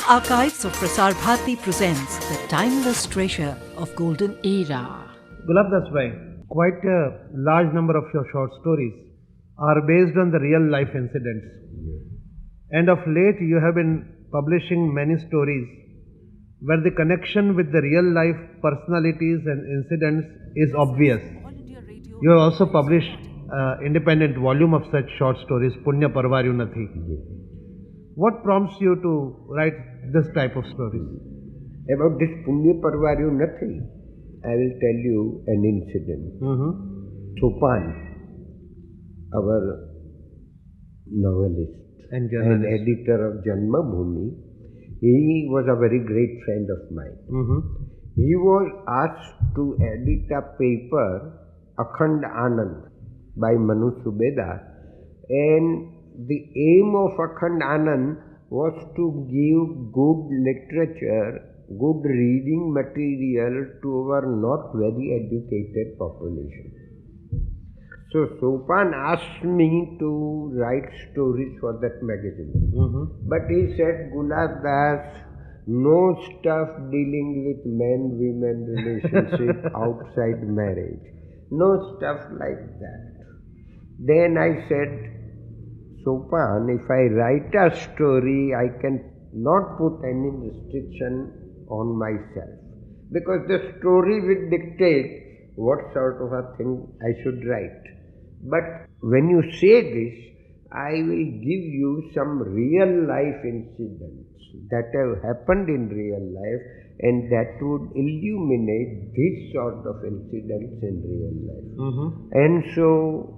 Archives of Prasar Bharati presents the timeless treasure of golden era. Gulabdas Bhai, quite a large number of your short stories are based on the real life incidents. And of late you have been publishing many stories where the connection with the real life personalities and incidents is obvious. You have also published an independent volume of such short stories, Punya Parvaryu Nathi. What prompts you to write this type of stories? About this Punya Parvaryu Nathi, I will tell you an incident. Sopan, our novelist and editor of Janma Bhumi, he was a very great friend of mine. He was asked to edit a paper, Akhandand, by Manu Subedar, and the aim of Akhandand was to give good literature, good reading material to our not very educated population. So Sopan asked me to write stories for that magazine. But he said, Gulabdas, no stuff dealing with men-women relationship outside marriage. No stuff like that. Then I said, Sopan, if I write a story, I can not put any restriction on myself. Because the story will dictate what sort of a thing I should write. But when you say this, I will give you some real life incidents that have happened in real life and that would illuminate this sort of incidents in real life. And so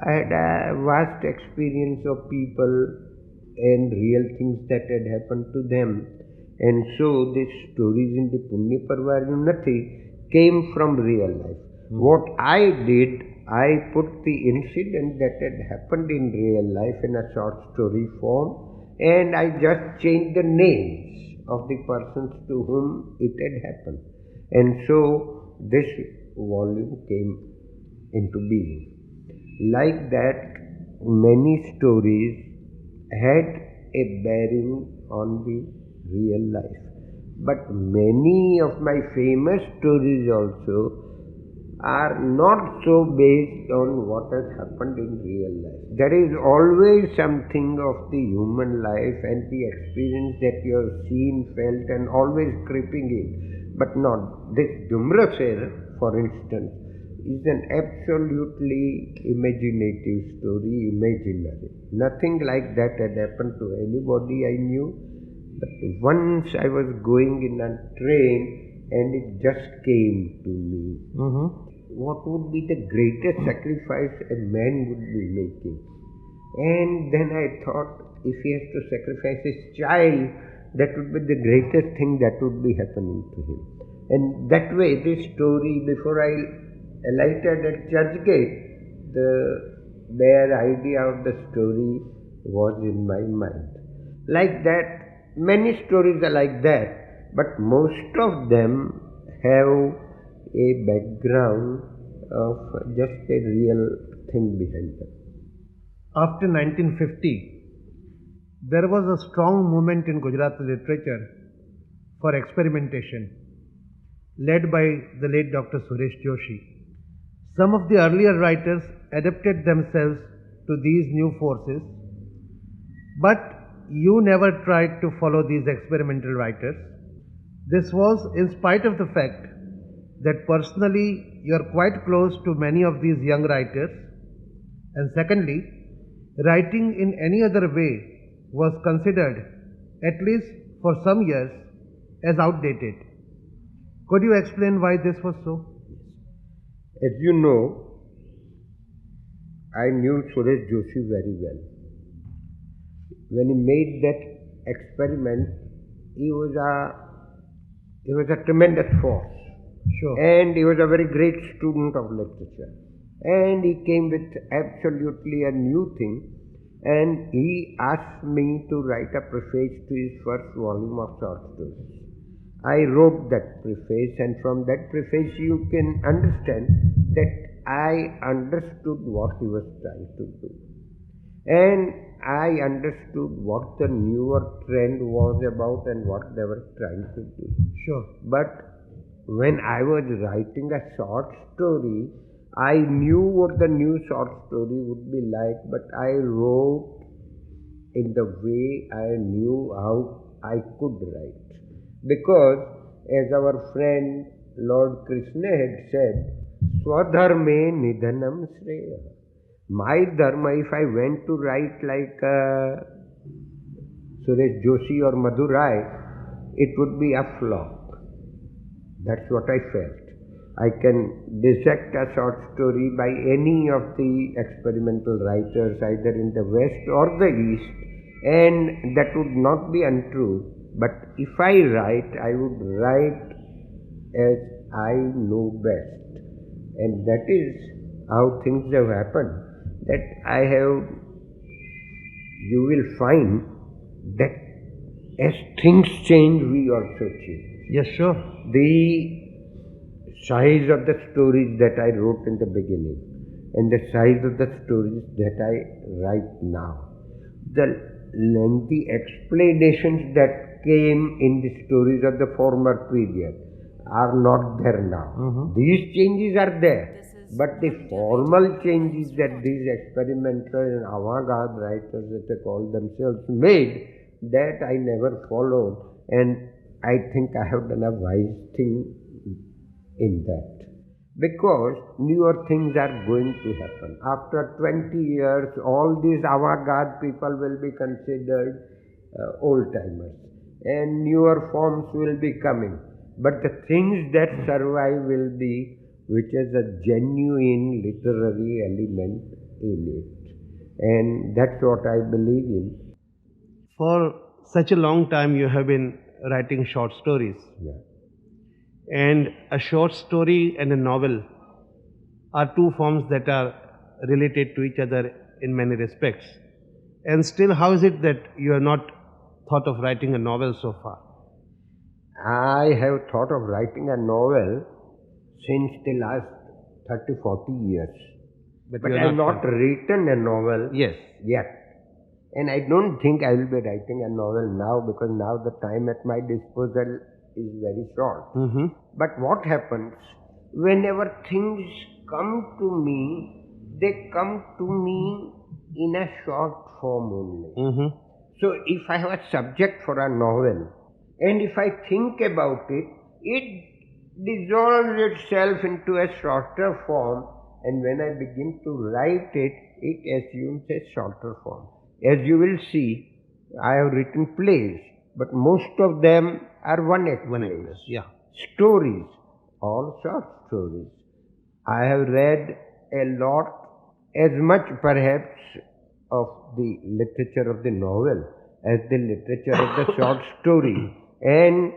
I had a vast experience of people and real things that had happened to them. And so these stories in the Punya Parvaryu Nathi came from real life. What I did, I put the incident that had happened in real life in a short story form, and I just changed the names of the persons to whom it had happened. And so this volume came into being. Like that, many stories had a bearing on the real life. But many of my famous stories also are not so based on what has happened in real life. There is always something of the human life and the experience that you have seen, felt and always creeping in. But not this Dumrasera, for instance, is an absolutely imaginative story, imaginary. Nothing like that had happened to anybody I knew. But once I was going in a train and it just came to me. What would be the greatest sacrifice a man would be making? And then I thought, if he has to sacrifice his child, that would be the greatest thing that would be happening to him. And that way, this story, before I alighted at Churchgate, the bare idea of the story was in my mind. Like that, many stories are like that, but most of them have a background of just a real thing behind them. After 1950, there was a strong movement in Gujarati literature for experimentation, led by the late Dr. Suresh Joshi. Some of the earlier writers adapted themselves to these new forces, but you never tried to follow these experimental writers. This was in spite of the fact that personally you are quite close to many of these young writers, and secondly, writing in any other way was considered, at least for some years, as outdated. Could you explain why this was so? As you know, I knew Suresh Joshi very well. When he made that experiment, he was a tremendous force. And he was a very great student of literature. And he came with absolutely a new thing. And he asked me to write a preface to his first volume of short stories. I wrote that preface, and from that preface you can understand that I understood what he was trying to do. And I understood what the newer trend was about and what they were trying to do. Sure. But when I was writing a short story, I knew what the new short story would be like, but I wrote in the way I knew how I could write. Because, as our friend Lord Krishna had said, Swadharme Nidhanam Shreya. My dharma, if I went to write like Suresh Joshi or Madurai, it would be a flop. That's what I felt. I can dissect a short story by any of the experimental writers, either in the West or the East, and that would not be untrue. But if I write, I would write as I know best. And that is how things have happened. That you will find that as things change, we also change. Yes, sure. The size of the stories that I wrote in the beginning and the size of the stories that I write now, the lengthy explanations that came in the stories of the former period are not there now. These changes are there, but the formal changes that these experimental and avant-garde writers that they call themselves made, that I never followed, and I think I have done a wise thing in that. Because newer things are going to happen. After 20 years, all these avant-garde people will be considered old-timers, and newer forms will be coming. But the things that survive will be which has a genuine literary element in it. And that's what I believe in. For such a long time, you have been writing short stories. Yeah. And a short story and a novel are two forms that are related to each other in many respects. And still, how is it that you have not thought of writing a novel so far? I have thought of writing a novel since the last 30-40 years. But I have not written a novel yet. And I don't think I will be writing a novel now, because now the time at my disposal is very short. But what happens, whenever things come to me, they come to me in a short form only. So if I have a subject for a novel, and if I think about it, it dissolves itself into a shorter form, and when I begin to write it, it assumes a shorter form. As you will see, I have written plays, but most of them are one-act plays. Yeah. Stories, all short stories. I have read a lot, as much perhaps of the literature of the novel as the literature of the short story, and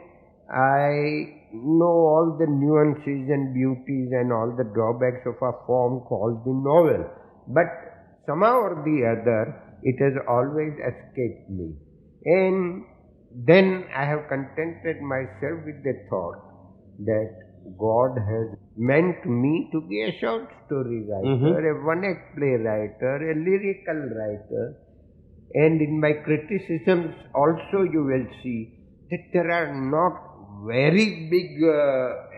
I know all the nuances and beauties and all the drawbacks of a form called the novel. But somehow or the other, it has always escaped me. And then I have contented myself with the thought that God has meant me to be a short story writer, a one-act play writer, a lyrical writer. And in my criticisms also you will see that there are not very big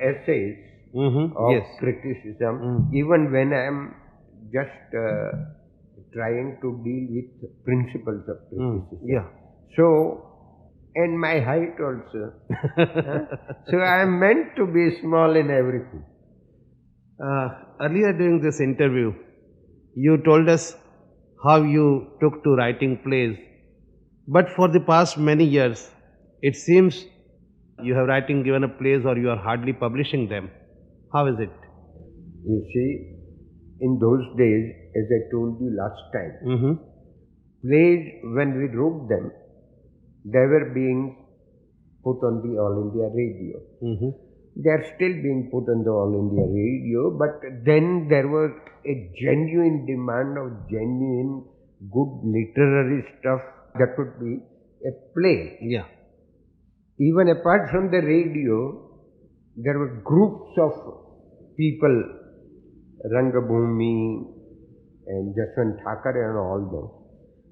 essays of criticism, even when I am just trying to deal with principles of criticism. So, and my height also. So I am meant to be small in everything. Earlier during this interview, you told us how you took to writing plays. But for the past many years, it seems you have given up plays, or you are hardly publishing them. How is it? You see, in those days, as I told you last time, plays, when we wrote them, they were being put on the All India Radio. They are still being put on the All India Radio, but then there was a genuine demand of genuine good literary stuff that would be a play. Yeah. Even apart from the radio, there were groups of people, Rangabhumi and Jaswant Thakare and all them.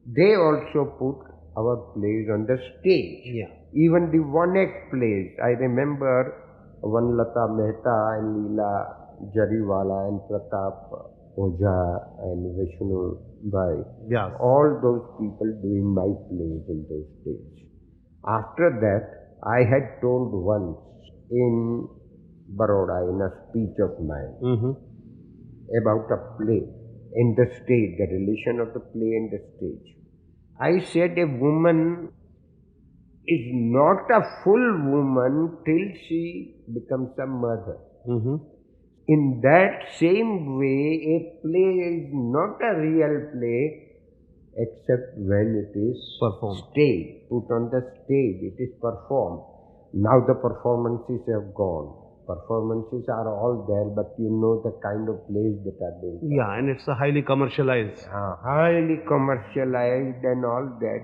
they also put our plays on the stage. Yeah. Even the one-act plays. I remember one Lata Mehta and Leela Jariwala and Pratap Oja and Vishnu Bhai. Yes. All those people doing my plays in those days. After that, I had told once in Baroda in a speech of mine about a play in the stage, the relation of the play and the stage. I said a woman is not a full woman till she becomes a mother. In that same way, a play is not a real play except when it is Performed. staged, put on the stage, it is performed. Now the performances have gone. Performances are all there, but you know the kind of plays that are being done. Yeah, and it's a highly commercialized. Highly commercialized and all that.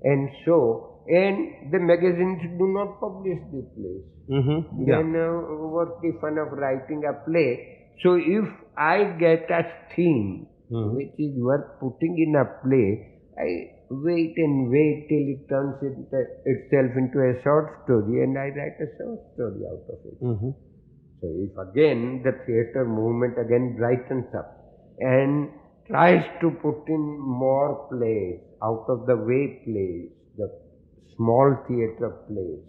And so, and the magazines do not publish the plays. Yeah. Then what's the fun of writing a play? So if I get a theme which is worth putting in a play, I wait and wait till it turns itself into a short story, and I write a short story out of it. So if again the theatre movement again brightens up and tries to put in more plays, out of the way plays, the small theatre plays,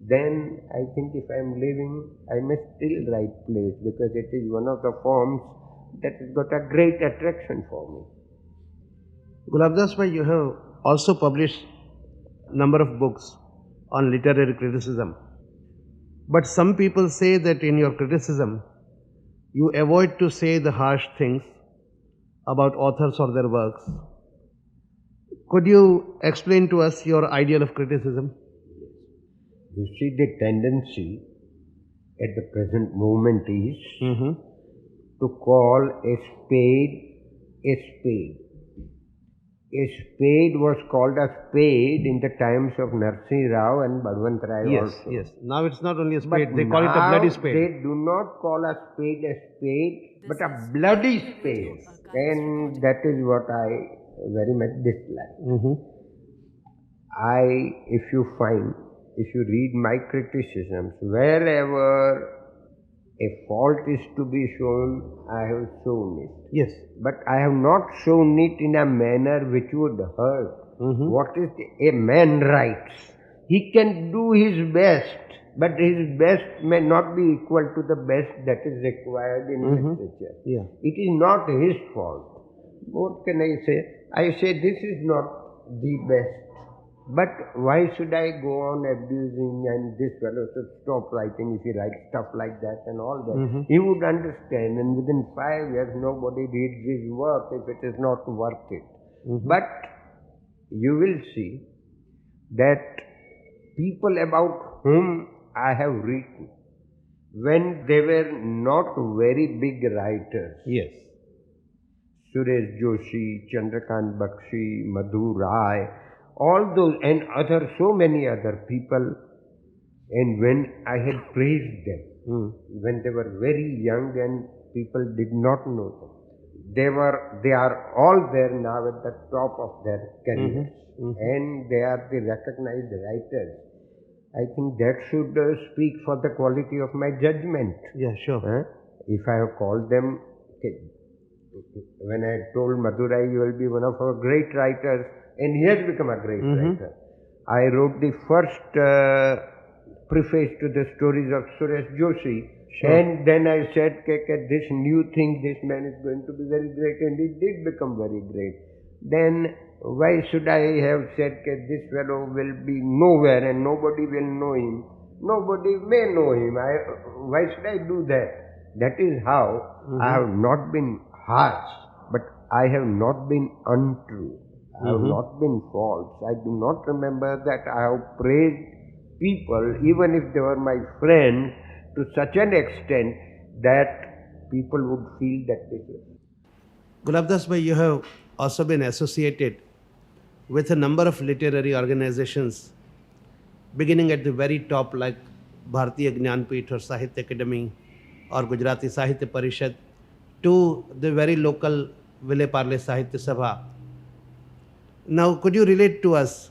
then I think if I am living, I may still write plays because it is one of the forms that has got a great attraction for me. Gulabdas Bhai, you have also published number of books on literary criticism. But some people say that in your criticism, you avoid to say the harsh things about authors or their works. Could you explain to us your ideal of criticism? You see, the tendency at the present moment is to call a spade a spade. A spade was called a spade in the times of Narsingh Rao and Balwant Rai Yes, also. yes. Now it's not only a But spade, they call it a bloody spade. They do not call a spade, but a bloody spade. And that is what I very much dislike. If you read my criticisms, wherever a fault is to be shown, I have shown it. Yes. But I have not shown it in a manner which would hurt. What is a man writes? He can do his best, but his best may not be equal to the best that is required in literature. Yeah. It is not his fault. What can I say? I say this is not the best. But why should I go on abusing and this fellow should stop writing if he writes stuff like that and all that? He would understand, and within 5 years nobody reads his work if it is not worth it. But you will see that people about whom I have written, when they were not very big writers, Yes. Suresh Joshi, Chandrakant Bakshi, Madhu Rai, all those and so many other people, and when I had praised them, when they were very young and people did not know them, they are all there now at the top of their careers, and they are the recognized writers. I think that should speak for the quality of my judgment. Yeah, sure. If I have called them, when I told Madurai, you will be one of our great writers, and he has become a great writer. I wrote the first preface to the stories of Suresh Joshi, and then I said, this new thing, this man is going to be very great, and he did become very great. Then why should I have said this fellow will be nowhere and nobody will know him? Nobody may know him. Why should I do that? That is how I have not been harsh, but I have not been untrue. I have not been false. I do not remember that I have praised people, even if they were my friends, to such an extent that people would feel that this is. Gulabdas Bhai, you have also been associated with a number of literary organizations, beginning at the very top like Bharati Jnanpith or Sahitya Academy or Gujarati Sahitya Parishad, to the very local Vile Parle Sahitya Sabha. Now, could you relate to us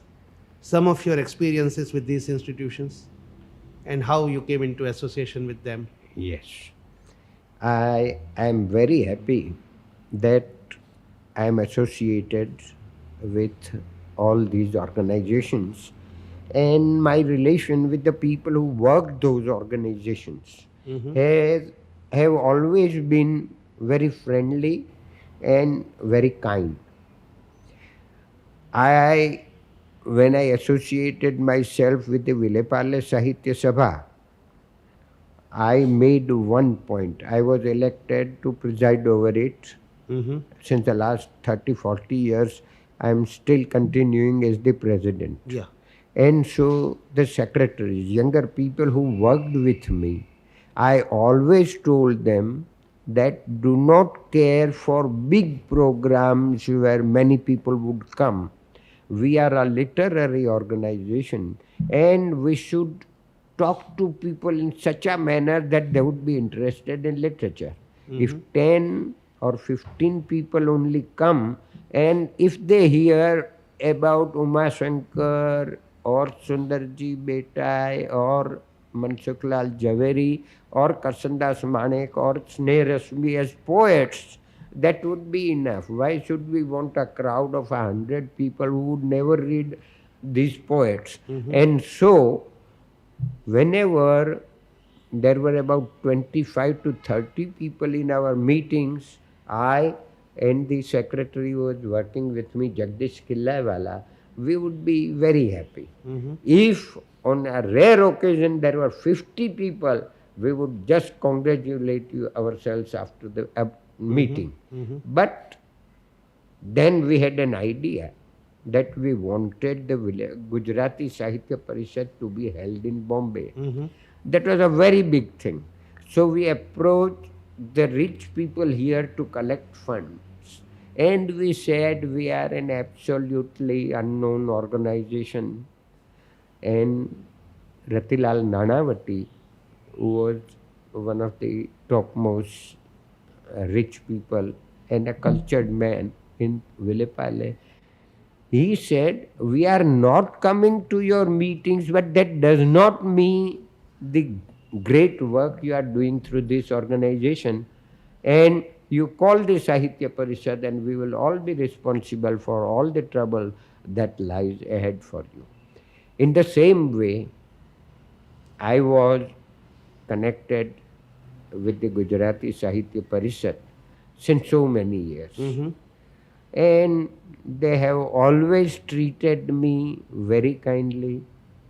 some of your experiences with these institutions and how you came into association with them? Yes. I am very happy that I am associated with all these organizations, and my relation with the people who work those organizations has have always been very friendly and very kind. I When I associated myself with the Vilepale Sahitya Sabha, I made one point. I was elected to preside over it. Since the last 30, 40 years, I am still continuing as the president. Yeah. And so the secretaries, younger people who worked with me, I always told them that do not care for big programs where many people would come. We are a literary organization and we should talk to people in such a manner that they would be interested in literature. If 10 or 15 people only come, and if they hear about Uma Shankar or Sundarji Betai or Mansukhlal Javeri or Karsandas Manek or Sneh Rasmi as poets, that would be enough. Why should we want a crowd of 100 people who would never read these poets? And so, whenever there were about 25 to 30 people in our meetings, I and the secretary who was working with me, Jagdish Killaiwala, we would be very happy. If on a rare occasion there were 50 people, we would just congratulate ourselves after the meeting. But then we had an idea that we wanted the Gujarati Sahitya Parishad to be held in Bombay. That was a very big thing. So we approached the rich people here to collect funds. And we said we are an absolutely unknown organization. And Ratilal Nanavati, who was one of the topmost rich people and a cultured man in Vilepale, he said, we are not coming to your meetings, but that does not mean the great work you are doing through this organization. And you call the Sahitya Parishad and we will all be responsible for all the trouble that lies ahead for you. In the same way, I was connected with the Gujarati Sahitya Parishad since so many years. And they have always treated me very kindly.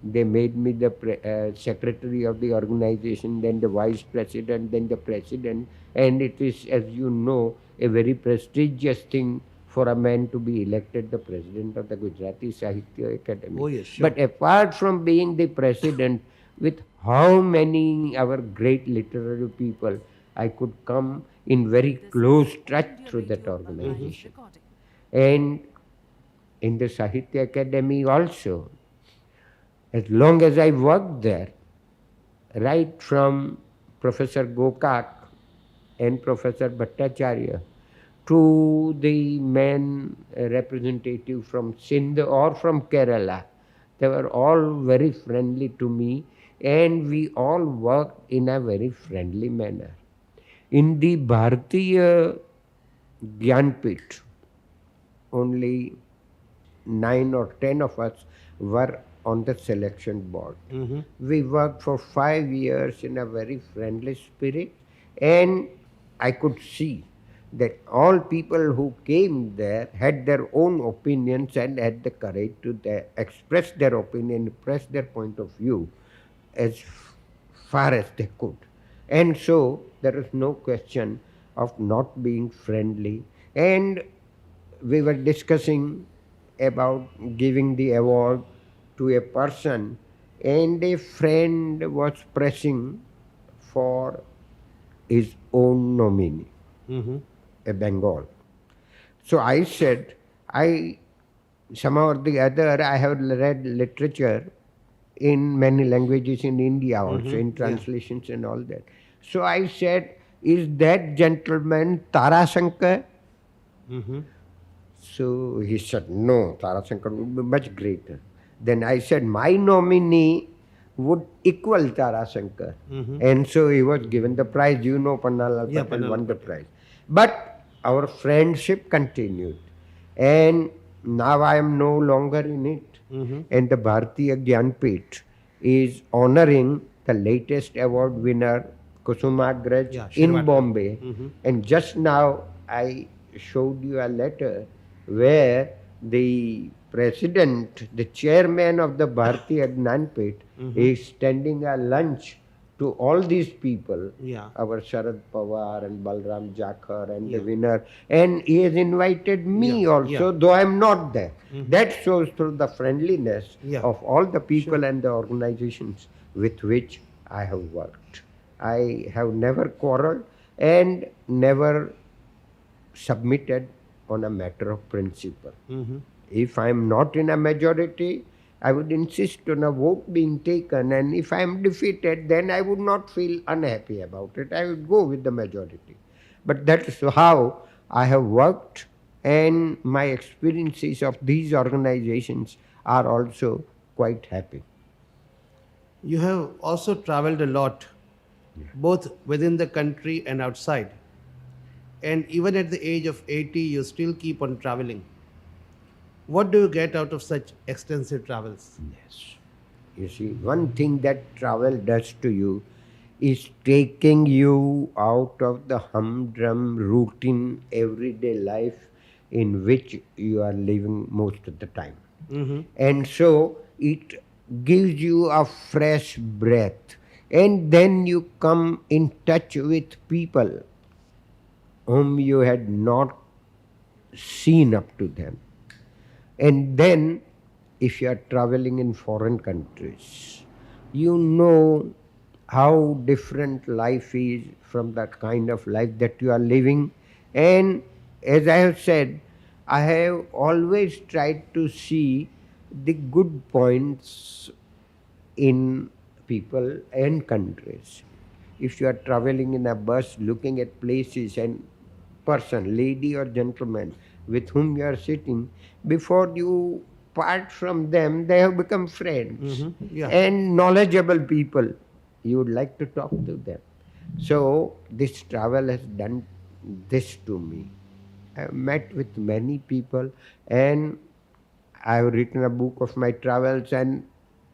They made me the secretary of the organization, then the vice president, then the president. And it is, as you know, a very prestigious thing for a man to be elected the president of the Gujarati Sahitya Academy. Oh, yes, sure. But apart from being the president, with how many our great literary people, I could come in very close touch through that organization. And in the Sahitya Academy also, as long as I worked there, right from Professor Gokak and Professor Bhattacharya to the men representative from Sindh or from Kerala, they were all very friendly to me and we all worked in a very friendly manner. In the Bharatiya Gyanpit, only 9 or 10 of us were on the selection board. We worked for 5 years in a very friendly spirit, and I could see that all people who came there had their own opinions and had the courage to express their opinion, express their point of view as far as they could. And so there is no question of not being friendly. And we were discussing about giving the award to a person, and a friend was pressing for his own nominee, a Bengal. So I said, somehow or the other, I have read literature in many languages in India also, in translations and all that. So I said, is that gentleman Tarasankar? So he said, no, Tarasankar would be much greater. Then I said, my nominee would equal Tarasankar. And so he was given the prize. You know, Pannalal Yeah, Patel Pannalal won the Patel. prize. But our friendship continued. And now I am no longer in it. And the Bharatiya Gyanpit is honoring the latest award winner, Kusumagraj, Yeah, in Shirvata. Bombay. And just now I showed you a letter where the president, the chairman of the Bharatiya Gyanpit, is standing a lunch to all these people, Yeah. our Sharad Pawar and Balram Jakhar and the Yeah. winner, and he has invited me Yeah, also, yeah. though I am not there. That shows through the friendliness Yeah. of all the people Sure. and the organizations with which I have worked. I have never quarreled and never submitted on a matter of principle. If I am not in a majority, I would insist on a vote being taken, and if I am defeated, then I would not feel unhappy about it. I would go with the majority. But that is how I have worked, and my experiences of these organizations are also quite happy. You have also traveled a lot, both within the country and outside. And even at the age of 80, you still keep on traveling. What do you get out of such extensive travels? Yes. You see, one thing that travel does to you is taking you out of the humdrum routine everyday life in which you are living most of the time. And so it gives you a fresh breath. And then you come in touch with people whom you had not seen up to then. And then, if you are traveling in foreign countries, you know how different life is from the kind of life that you are living. And as I have said, I have always tried to see the good points in people and countries. If you are traveling in a bus looking at places and person, lady or gentleman with whom you are sitting, before you part from them, they have become friends Yeah. and knowledgeable people. You would like to talk to them. So this travel has done this to me. I have met with many people, and I have written a book of my travels, and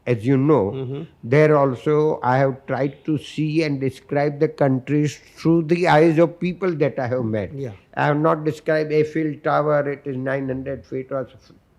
as you know, there also I have tried to see and describe the countries through the eyes of people that I have met. Yeah. I have not described Eiffel Tower, it is 900 feet or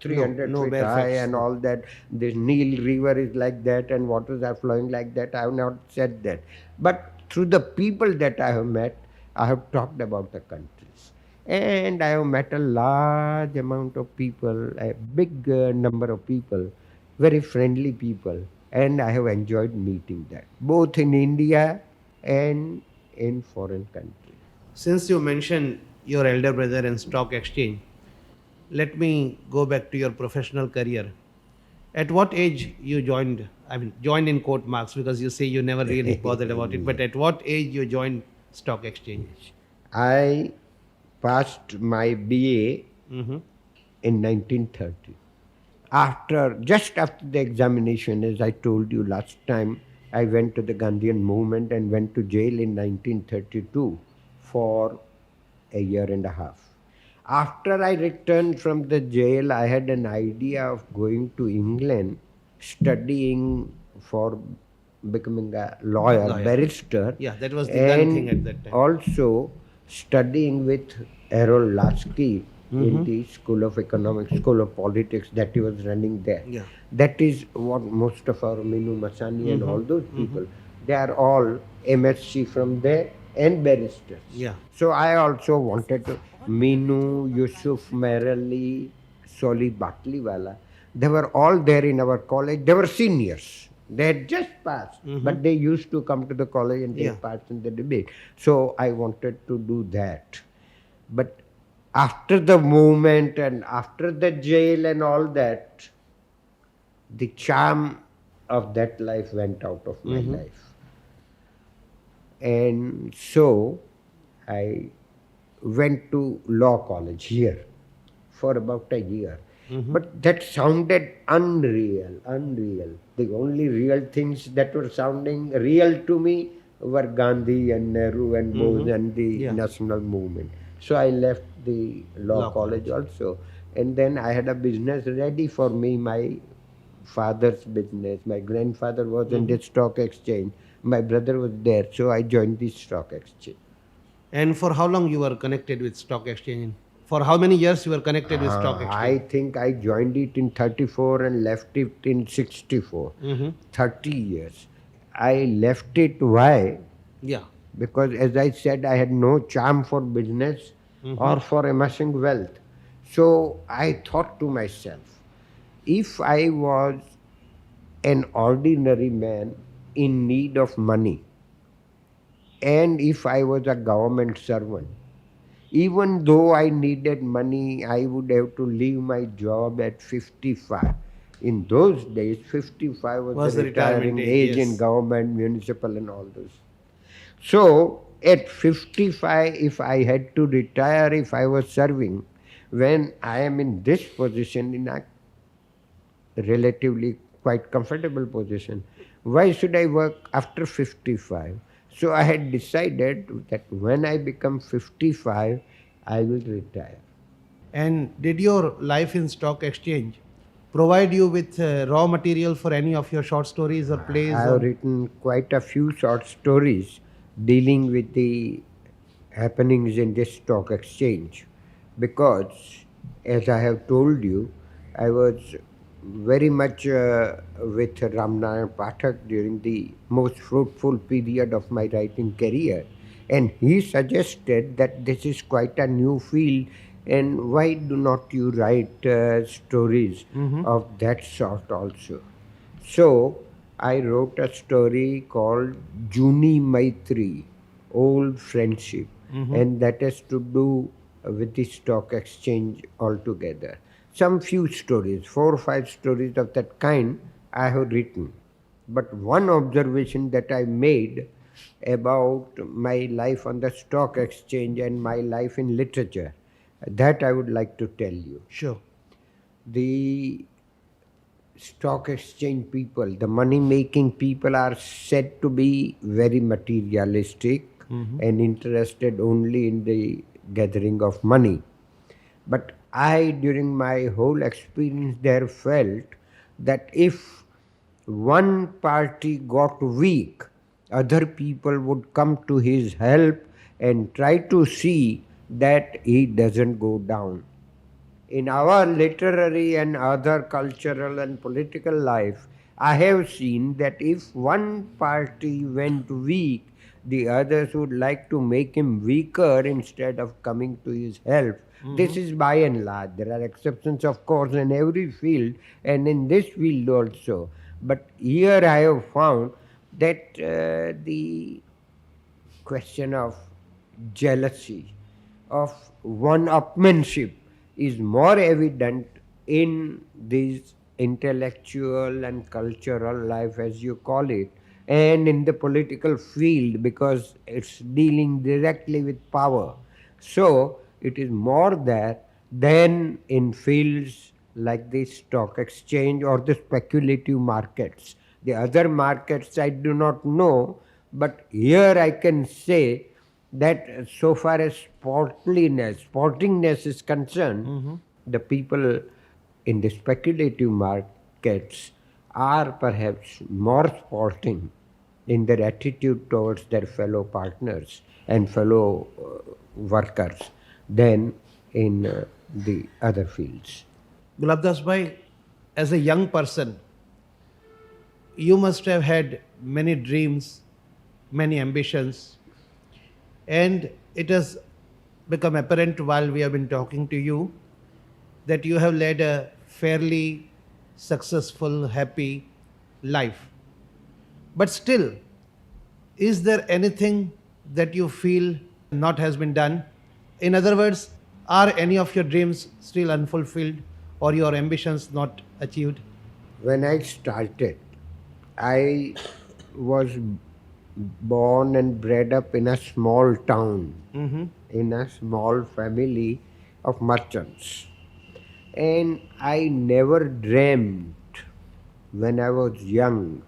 300 No feet bare high facts, and no. all that. This Nile River is like that and waters are flowing like that. I have not said that. But through the people that I have met, I have talked about the countries. And I have met a large amount of people, a big number of people, very friendly people, and I have enjoyed meeting that, both in India and in foreign countries. Since you mentioned your elder brother and stock exchange, let me go back to your professional career. At what age you joined? I mean, joined in quote marks because you say you never really bothered about it. But at what age you joined stock exchange? I passed my BA in 1930. Just after the examination, as I told you last time, I went to the Gandhian movement and went to jail in 1932 for a year and a half. After I returned from the jail, I had an idea of going to England, studying for becoming a lawyer, Lawyer. barrister, Yeah, that was the done thing at and that time. also studying with Harold Lasky in the School of Economics, School of Politics that he was running there. Yeah. That is what most of our Minu Masani and all those people, they are all MSc from there and barristers. Yeah. So I also wanted to, Minu, Yusuf Merali, Soli Batliwala, they were all there in our college. They were seniors. They had just passed, but they used to come to the college and take Yeah. part in the debate. So I wanted to do that. But after the movement and after the jail and all that, the charm of that life went out of my life. And so I went to law college here for about a year. But that sounded unreal, unreal. The only real things that were sounding real to me were Gandhi and Nehru and Bose and the national movement. So I left the law college also. And then I had a business ready for me, my father's business. My grandfather was in the stock exchange. My brother was there. So I joined the stock exchange. And for how long you were connected with stock exchange? For how many years you were connected with stock I exchange? think I joined it in 34 and left it in 64. 30 years. I left it. Why? Yeah. Because as I said, I had no charm for business or for amassing wealth. So I thought to myself, if I was an ordinary man in need of money, and if I was a government servant, even though I needed money, I would have to leave my job at 55. In those days, 55 was the retiring age in government, municipal, and all those. So, at 55, if I had to retire, if I was serving, when I am in this position, in a relatively quite comfortable position, why should I work after 55? So I had decided that when I become 55, I will retire. And did your life in stock exchange provide you with raw material for any of your short stories or plays? I have written quite a few short stories dealing with the happenings in this stock exchange because, as I have told you, I was very much with Ramnayan Pathak during the most fruitful period of my writing career. And he suggested that this is quite a new field, and why do not you write stories of that sort also? So I wrote a story called Juni Maitri, Old Friendship, and that has to do with the stock exchange altogether. Some few stories, 4 or 5 stories of that kind I have written. But one observation that I made about my life on the stock exchange and my life in literature, that I would like to tell you. Sure. The stock exchange people, the money making people, are said to be very materialistic and interested only in the gathering of money. But I, during my whole experience there, felt that if one party got weak, other people would come to his help and try to see that he doesn't go down. In our literary and other cultural and political life, I have seen that if one party went weak, the others would like to make him weaker instead of coming to his help. This is by and large. There are exceptions, of course, in every field and in this field also. But here I have found that the question of jealousy, of one-upmanship is more evident in this intellectual and cultural life, as you call it, and in the political field because it's dealing directly with power. So it is more there than in fields like the stock exchange or the speculative markets. The other markets I do not know, but here I can say that so far as sportingness is concerned, the people in the speculative markets are perhaps more sporting in their attitude towards their fellow partners and fellow workers than in the other fields. Gulabdas Bhai, as a young person, you must have had many dreams, many ambitions, and it has become apparent while we have been talking to you that you have led a fairly successful, happy life. But still, is there anything that you feel not has been done? In other words, are any of your dreams still unfulfilled or your ambitions not achieved? When I started, I was born and bred up in a small town, in a small family of merchants. And I never dreamt when I was young,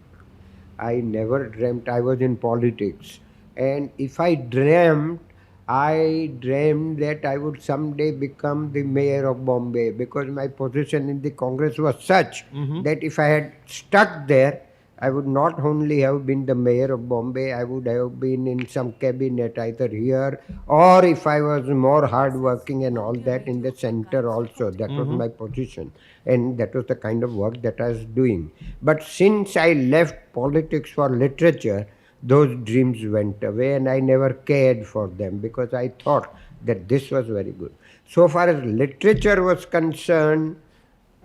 I never dreamt I was in politics. And if I dreamt that I would someday become the mayor of Bombay, because my position in the Congress was such that if I had stuck there, I would not only have been the mayor of Bombay, I would have been in some cabinet either here, or if I was more hardworking and all that, in the center also. That was my position. And that was the kind of work that I was doing. But since I left politics for literature, those dreams went away and I never cared for them because I thought that this was very good. So far as literature was concerned,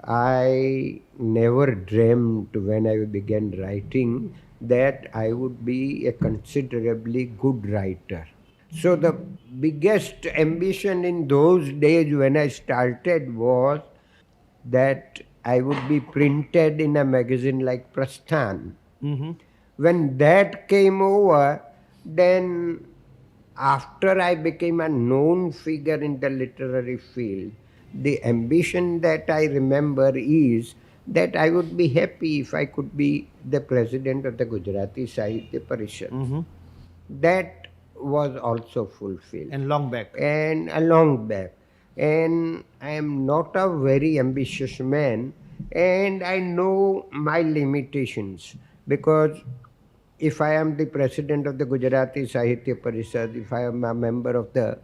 I never dreamt when I began writing that I would be a considerably good writer. So the biggest ambition in those days when I started was that I would be printed in a magazine like Prasar. When that came over, then after I became a known figure in the literary field, the ambition that I remember is that I would be happy if I could be the president of the Gujarati Sahitya Parishad. That was also fulfilled. And long back. And a long back. And I am not a very ambitious man, and I know my limitations, because if I am the president of the Gujarati Sahitya Parishad, if I am a member of the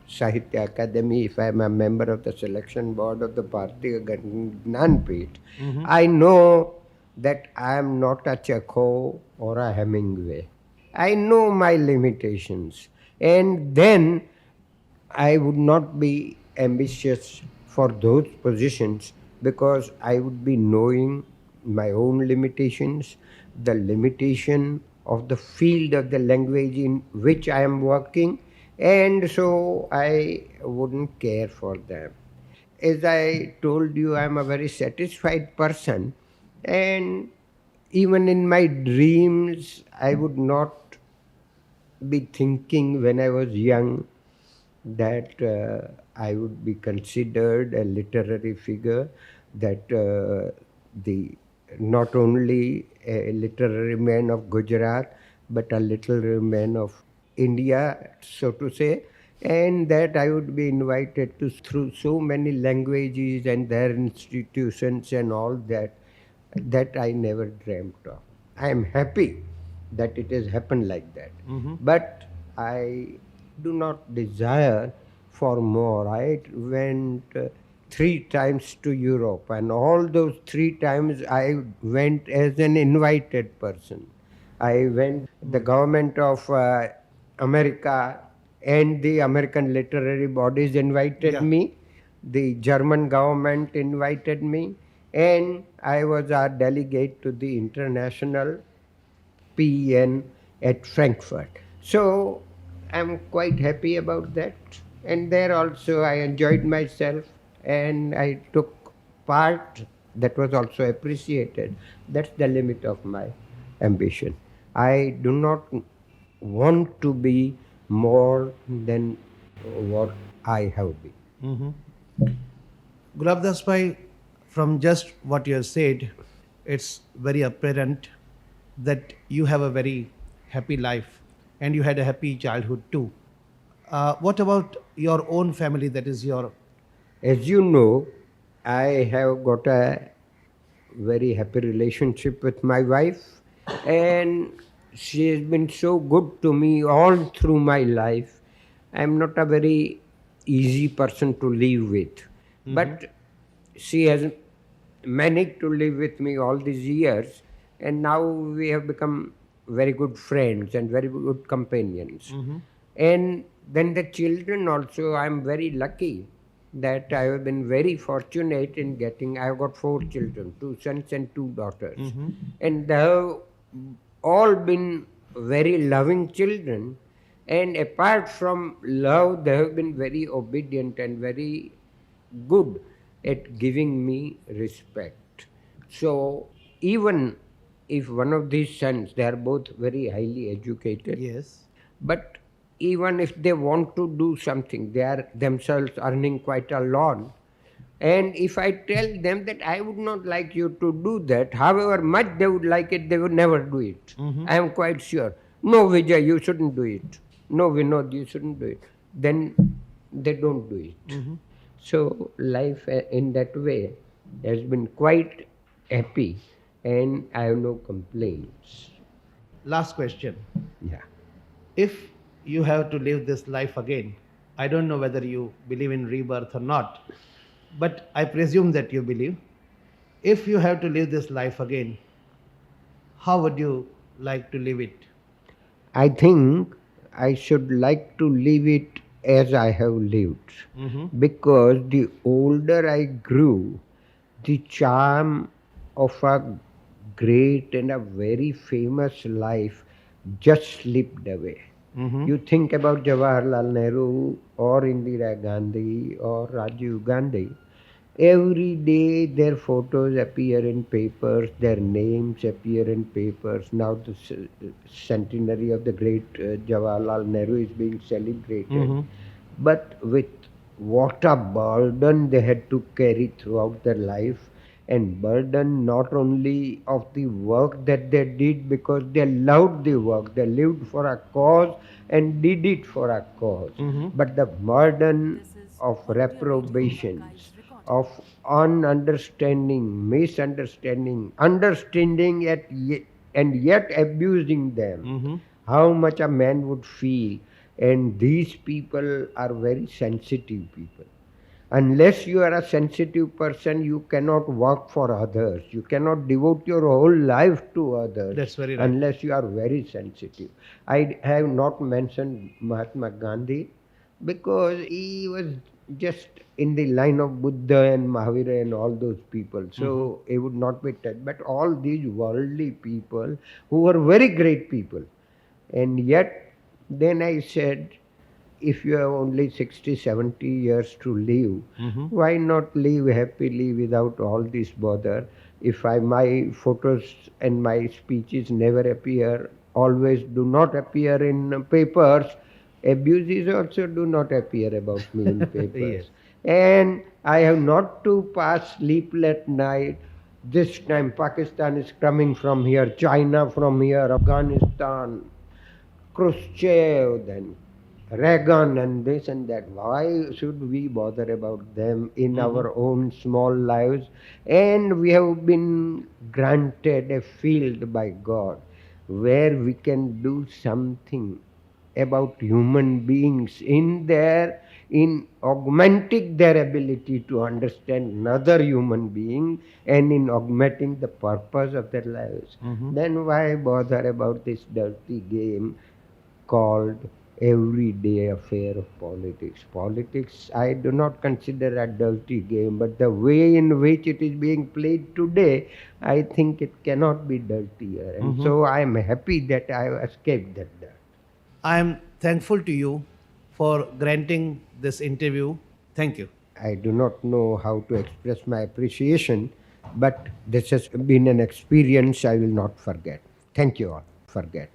Sahitya Academy, if I am a member of the selection board of the Bharati Gnanpith, I know that I am not a Chekhov or a Hemingway. I know my limitations, and then I would not be ambitious for those positions because I would be knowing my own limitations, the limitation of the field of the language in which I am working, and so I wouldn't care for them. As I told you, I am a very satisfied person, and even in my dreams, I would not be thinking when I was young that I would be considered a literary figure, that the not only a literary man of Gujarat, but a literary man of India, so to say, and that I would be invited to through so many languages and their institutions and all that, that I never dreamt of. I am happy that it has happened like that. But I do not desire for more. I went 3 times to Europe, and all those 3 times I went as an invited person. I went, the government of America and the American literary bodies invited me. The German government invited me, and I was a delegate to the international PN at Frankfurt. So I'm quite happy about that. And there also I enjoyed myself and I took part that was also appreciated. That's the limit of my ambition. I do not want to be more than what I have been. Gulabdas Bhai, from just what you have said, it's very apparent that you have a very happy life and you had a happy childhood too. What about your own family, that is your... As you know, I have got a very happy relationship with my wife, and she has been so good to me all through my life. I'm not a very easy person to live with, but she has managed to live with me all these years, and now we have become very good friends and very good companions. And then the children also, I'm very lucky that I have been very fortunate in getting, I have got 4 children, 2 sons and 2 daughters. And they have all been very loving children. And apart from love, they have been very obedient and very good at giving me respect. So even if one of these sons, they are both very highly educated. Yes. But even if they want to do something, they are themselves earning quite a lot. And if I tell them that I would not like you to do that, however much they would like it, they would never do it. I am quite sure. No, Vijay, you shouldn't do it. No, Vinod, you shouldn't do it. Then they don't do it. So life in that way has been quite happy, and I have no complaints. Last question. Yeah. If you have to live this life again, I don't know whether you believe in rebirth or not, but I presume that you believe. If you have to live this life again, how would you like to live it? I think I should like to live it as I have lived, because the older I grew, the charm of a great and a very famous life just slipped away. You think about Jawaharlal Nehru or Indira Gandhi or Rajiv Gandhi. Every day their photos appear in papers, their names appear in papers. Now the centenary of the great Jawaharlal Nehru is being celebrated. But with what a burden they had to carry throughout their life, and burden not only of the work that they did because they loved the work, they lived for a cause and did it for a cause, but the burden of reprobations, of ununderstanding, misunderstanding, understanding and yet abusing them. How much a man would feel. And these people are very sensitive people. Unless you are a sensitive person, you cannot work for others. You cannot devote your whole life to others. That's very right. Unless you are very sensitive. I have not mentioned Mahatma Gandhi because he was just in the line of Buddha and Mahavira and all those people. So he would not be touched. But all these worldly people who were very great people. And yet, then I said, if you have only 60, 70 years to live, why not live happily without all this bother? If my photos and my speeches never appear, always do not appear in papers, abuses also do not appear about me in papers. Yes. And I have not to pass sleepless night. This time Pakistan is coming from here, China from here, Afghanistan, Khrushchev, then Reagan, and this and that. Why should we bother about them in our own small lives? And we have been granted a field by God where we can do something about human beings in augmenting their ability to understand another human being and in augmenting the purpose of their lives. Then why bother about this dirty game called everyday affair of politics? Politics I do not consider a dirty game, but the way in which it is being played today, I think it cannot be dirtier. And so I am happy that I have escaped that dirt. I am thankful to you for granting this interview. Thank you. I do not know how to express my appreciation, but this has been an experience I will not forget. Thank you all. Forget.